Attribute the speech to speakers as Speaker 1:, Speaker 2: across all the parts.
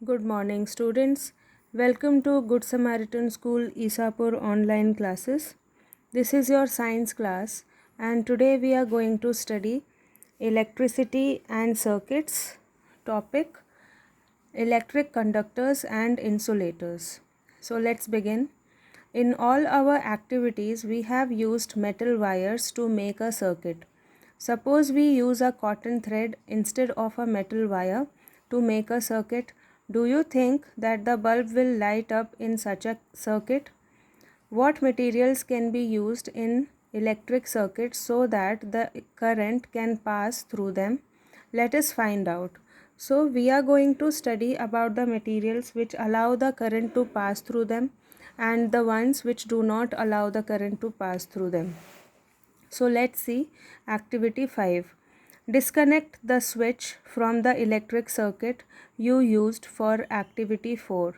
Speaker 1: Good morning, students. Welcome to Good Samaritan School Isapur online classes. This is your science class, and today we are going to study electricity and circuits. Topic: electric conductors and insulators. So let's begin. In all our activities, we have used metal wires to make a circuit. Suppose we use a cotton thread instead of a metal wire to make a circuit. Do you think that the bulb will light up in such a circuit? What materials can be used in electric circuits so that the current can pass through them? Let us find out. So we are going to study about the materials which allow the current to pass through them and the ones which do not allow the current to pass through them. So let's see activity 5. Disconnect the switch from the electric circuit you used for activity 4.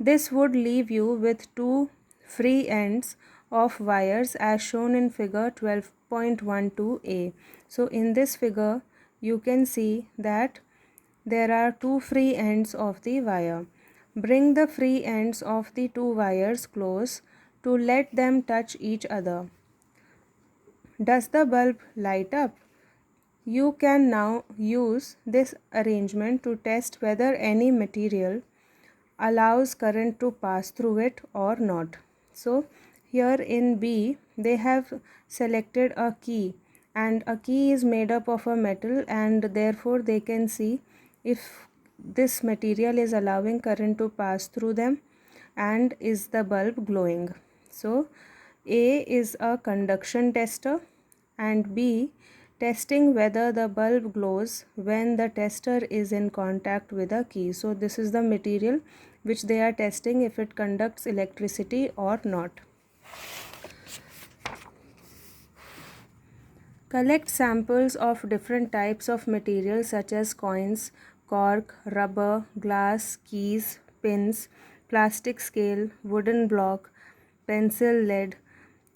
Speaker 1: This would leave you with two free ends of wires as shown in figure 12.12a. So in this figure you can see that there are two free ends of the wire. Bring the free ends of the two wires close to let them touch each other. Does the bulb light up? You can now use this arrangement to test whether any material allows current to pass through it or not. So here in B they have selected a key, and a key is made up of a metal, and therefore they can see if this material is allowing current to pass through them and is the bulb glowing. So A is a conduction tester and B testing whether the bulb glows when the tester is in contact with a key. So this is the material which they are testing if it conducts electricity or not. Collect samples of different types of materials such as coins, cork, rubber, glass, keys, pins, plastic scale, wooden block, pencil lead,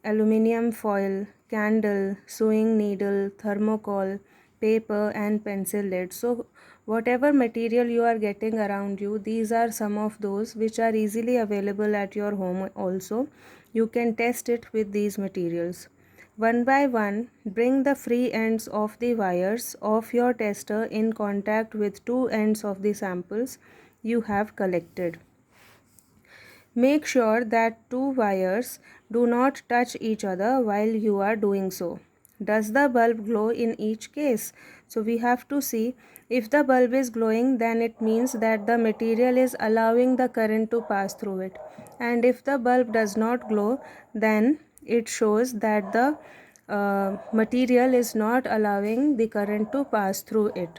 Speaker 1: aluminium foil, candle, sewing needle, thermocol, paper and pencil lead. So whatever material you are getting around you, these are some of those which are easily available at your home also. You can test it with these materials. One by one, bring the free ends of the wires of your tester in contact with two ends of the samples you have collected. Make sure that two wires do not touch each other while you are doing so. Does the bulb glow in each case? So we have to see if the bulb is glowing, then it means that the material is allowing the current to pass through it. And if the bulb does not glow, then it shows that the material is not allowing the current to pass through it.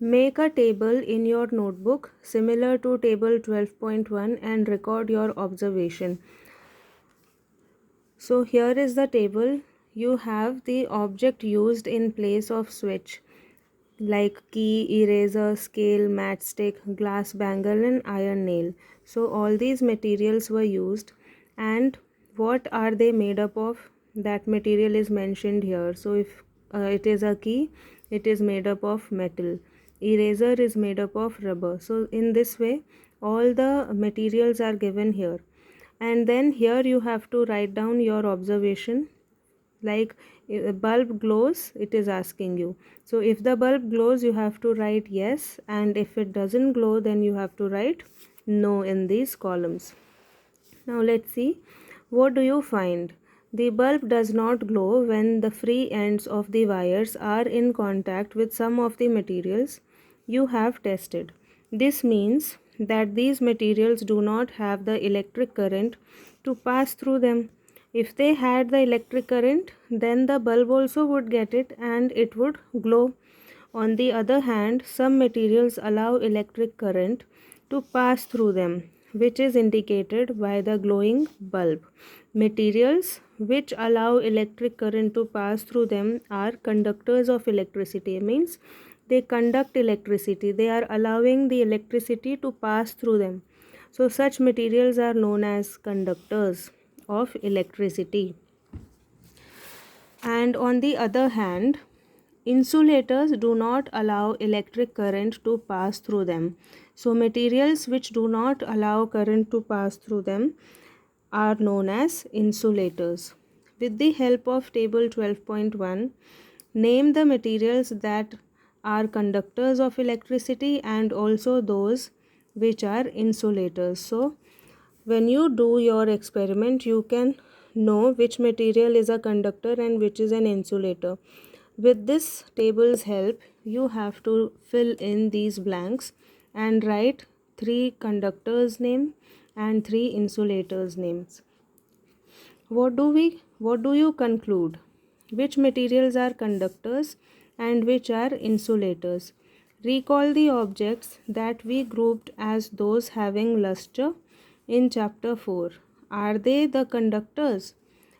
Speaker 1: Make a table in your notebook similar to table 12.1 and record your observation. So here is the table. You have the object used in place of switch like key, eraser, scale, matchstick, glass bangle and iron nail. So all these materials were used, and what are they made up of? That material is mentioned here. So if it is a key, it is made up of metal. Eraser is made up of rubber. So in this way all the materials are given here, and then here you have to write down your observation. Like if a bulb glows, it is asking you. So if the bulb glows, you have to write yes, and if it doesn't glow, then you have to write no in these columns. Now let's see, what do you find? The bulb does not glow when the free ends of the wires are in contact with some of the materials you have tested. This means that these materials do not have the electric current to pass through them. If they had the electric current, then the bulb also would get it and it would glow. On the other hand, some materials allow electric current to pass through them, which is indicated by the glowing bulb. Materials which allow electric current to pass through them are conductors of electricity. Means they conduct electricity. They are allowing the electricity to pass through them. So such materials are known as conductors of electricity. And on the other hand, Insulators do not allow electric current to pass through them. So materials which do not allow current to pass through them are known as insulators. With the help of table 12.1, name the materials that are conductors of electricity and also those which are insulators. So when you do your experiment, you can know which material is a conductor and which is an insulator. With this table's help, you have to fill in these blanks and write 3 conductors' name and 3 insulators' names. What do you conclude? Which materials are conductors and which are insulators? Recall the objects that we grouped as those having luster in chapter 4. Are they the conductors?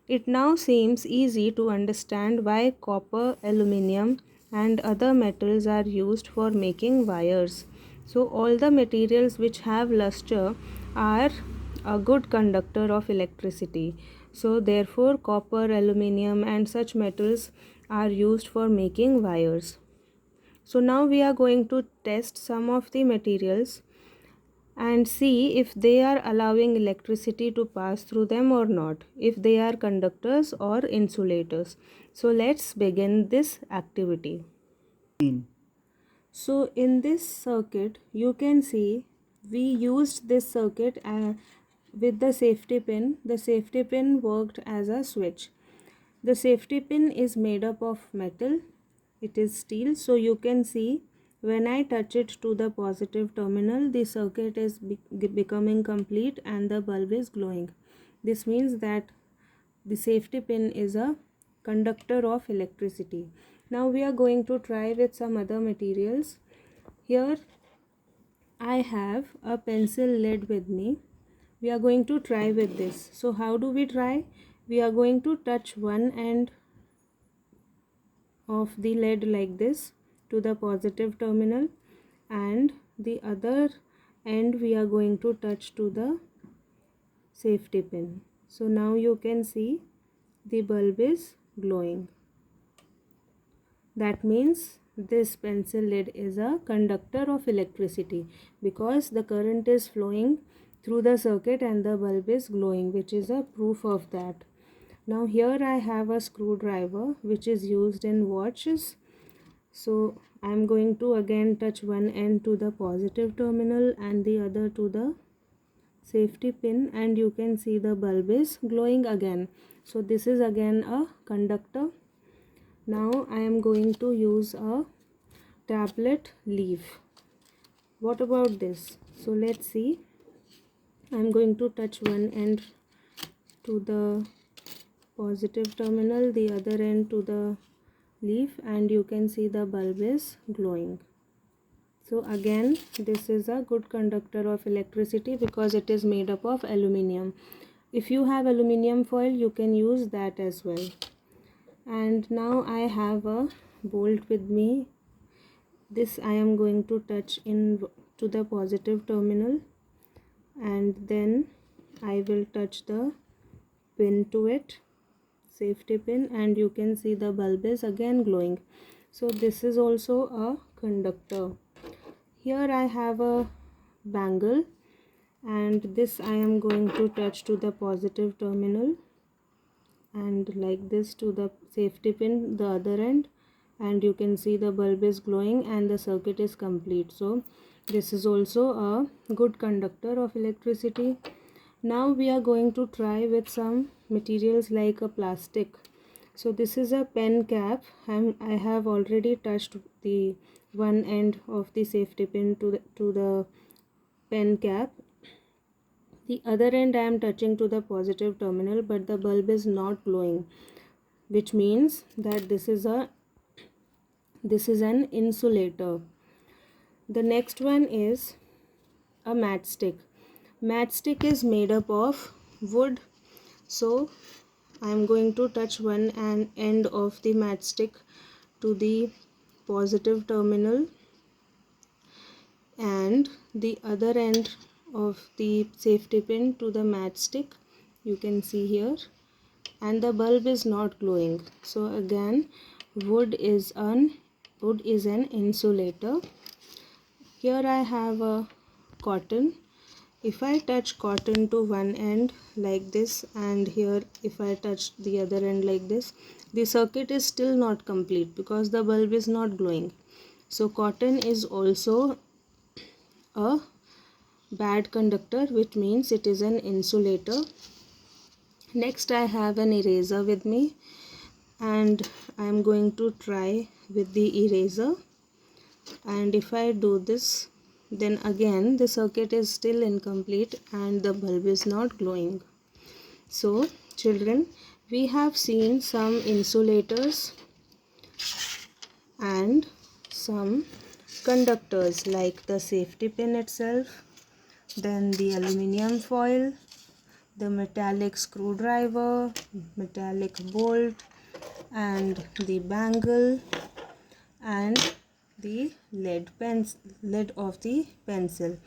Speaker 1: It now seems easy to understand why copper, aluminium, and other metals are used for making wires. So, all the materials which have luster are a good conductor of electricity. So, therefore, copper, aluminium, and such metals are used for making wires. So, now we are going to test some of the materials and see if they are allowing electricity to pass through them or not, if they are conductors or insulators. So let's begin this activity. So in this circuit you can see we used this circuit with the safety pin. The safety pin worked as a switch. The safety pin is made up of metal. It is steel, so you can see when I touch it to the positive terminal, the circuit is becoming complete and the bulb is glowing. This means that the safety pin is a conductor of electricity. Now we are going to try with some other materials. Here I have a pencil lead with me. We are going to try with this. So how do we try? We are going to touch one end of the lead like this to the positive terminal and the other end we are going to touch to the safety pin. So now you can see the bulb is glowing. That means this pencil lead is a conductor of electricity because the current is flowing through the circuit and the bulb is glowing, which is a proof of that. Now here I have a screwdriver which is used in watches. So I am going to again touch one end to the positive terminal and the other to the safety pin, and you can see the bulb is glowing again. So this is again a conductor. Now I am going to use a tablet leaf. What about this? So let's see. I am going to touch one end to the positive terminal, the other end to the leaf, and you can see the bulb is glowing. So again this is a good conductor of electricity because it is made up of aluminium. If you have aluminium foil, you can use that as well. And now I have a bolt with me. This I am going to touch in to the positive terminal and then I will touch the pin to it, safety pin, and you can see the bulb is again glowing. So this is also a conductor. Here I have a bangle and this I am going to touch to the positive terminal and like this to the safety pin, the other end, and you can see the bulb is glowing and the circuit is complete. So this is also a good conductor of electricity. Now we are going to try with some materials like a plastic. So this is a pen cap. I have already touched the one end of the safety pin to the pen cap. The other end I am touching to the positive terminal, but the bulb is not glowing, which means that this is an insulator. The next one is a matchstick. Matchstick is made up of wood. So I am going to touch one end of the matchstick to the positive terminal and the other end of the safety pin to the matchstick, you can see here, and the bulb is not glowing. So again wood is an wood is an insulator. Here I have a cotton. If I touch cotton to one end like this, and here if I touch the other end like this, the circuit is still not complete because the bulb is not glowing. So cotton is also a bad conductor, which means it is an insulator. Next I have an eraser with me, and I am going to try with the eraser, and if I do this, then again the circuit is still incomplete and the bulb is not glowing. So children, we have seen some insulators and some conductors like the safety pin itself, then the aluminium foil, the metallic screwdriver, metallic bolt, and the bangle, and the lead of the pencil.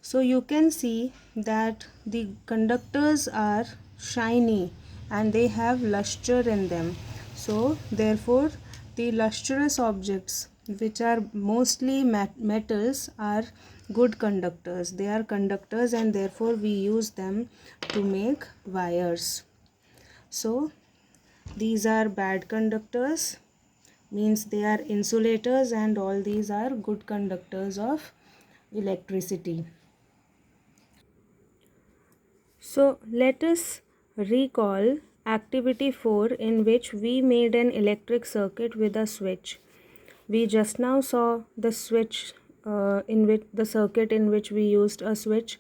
Speaker 1: So you can see that the conductors are shiny and they have luster in them. So therefore the lustrous objects, which are mostly metals, are good conductors. They are conductors and therefore we use them to make wires. So these are bad conductors, means they are insulators, and all these are good conductors of electricity. So let us recall activity 4, in which we made an electric circuit with a switch. We just now saw the switch in which the circuit in which we used a switch.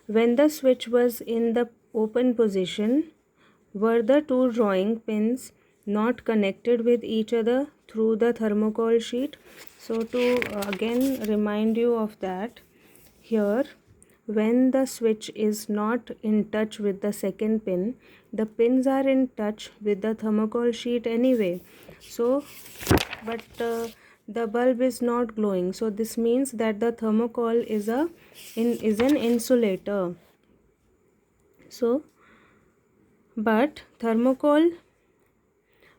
Speaker 1: When the switch was in the open position, were the two drawing pins not connected with each other through the thermocol sheet? So to again remind you of that, here when the switch is not in touch with the second pin, the pins are in touch with the thermocol sheet anyway. So but the bulb is not glowing, so this means that the thermocol is an insulator. So but thermocol,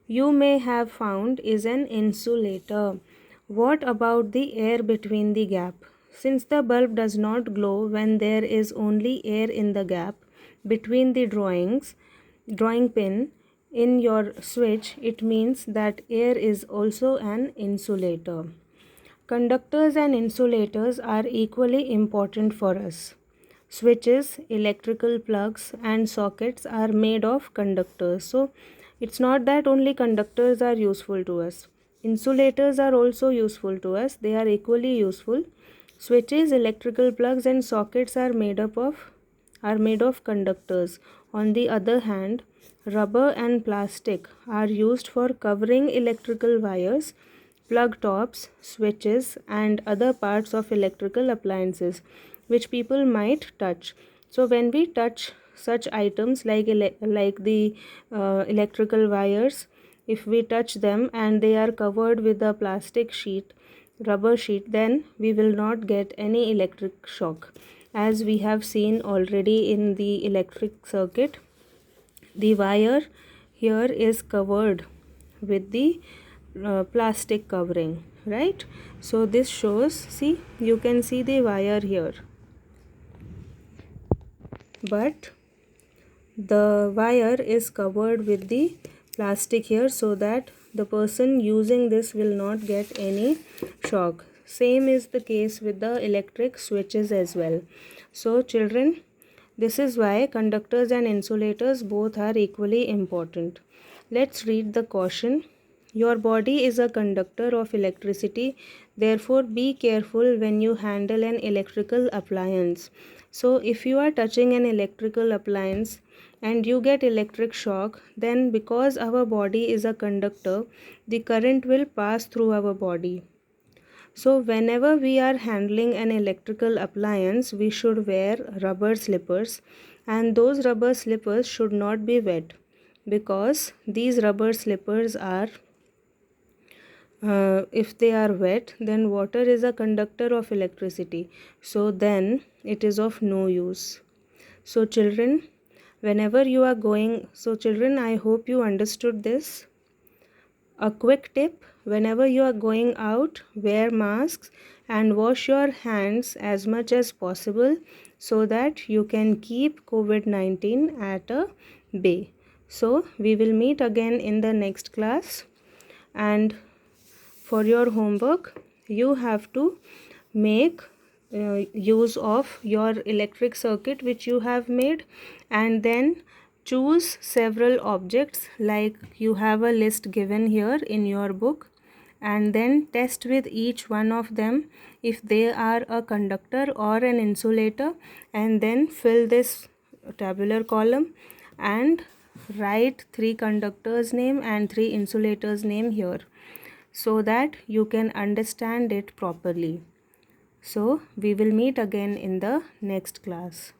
Speaker 1: you may have found, is an insulator. What about the air between the gap? Since the bulb does not glow when there is only air in the gap between the drawing pin in your switch, it means that air is also an insulator. Conductors and insulators are equally important for us. Switches, electrical plugs, and sockets are made of conductors. So it's not that only conductors are useful to us. Insulators are also useful to us. They are equally useful. Switches, electrical plugs, and sockets are made of conductors. On the other hand, rubber and plastic are used for covering electrical wires, plug tops, switches, and other parts of electrical appliances which people might touch. So when we touch such items like the electrical wires, if we touch them and they are covered with a plastic sheet, rubber sheet, then we will not get any electric shock. As we have seen already in the electric circuit, the wire here is covered with the plastic covering, right? So this shows, see, you can see the wire here, but the wire is covered with the plastic here so that the person using this will not get any shock. Same is the case with the electric switches as well. So children, this is why conductors and insulators both are equally important. Let's read the caution. Your body is a conductor of electricity, therefore be careful when you handle an electrical appliance. So if you are touching an electrical appliance and you get electric shock, then because our body is a conductor, the current will pass through our body. So whenever we are handling an electrical appliance, we should wear rubber slippers, and those rubber slippers should not be wet, because these rubber slippers are if they are wet, then water is a conductor of electricity, so then it is of no use. So children, whenever you are going, so children, I hope you understood this. A quick tip: whenever you are going out, wear masks and wash your hands as much as possible so that you can keep COVID-19 at a bay. So we will meet again in the next class, and for your homework you have to make use of your electric circuit which you have made, and then choose several objects like you have a list given here in your book, and then test with each one of them if they are a conductor or an insulator, and then fill this tabular column and write 3 conductors name and 3 insulators name here so that you can understand it properly. So we will meet again in the next class.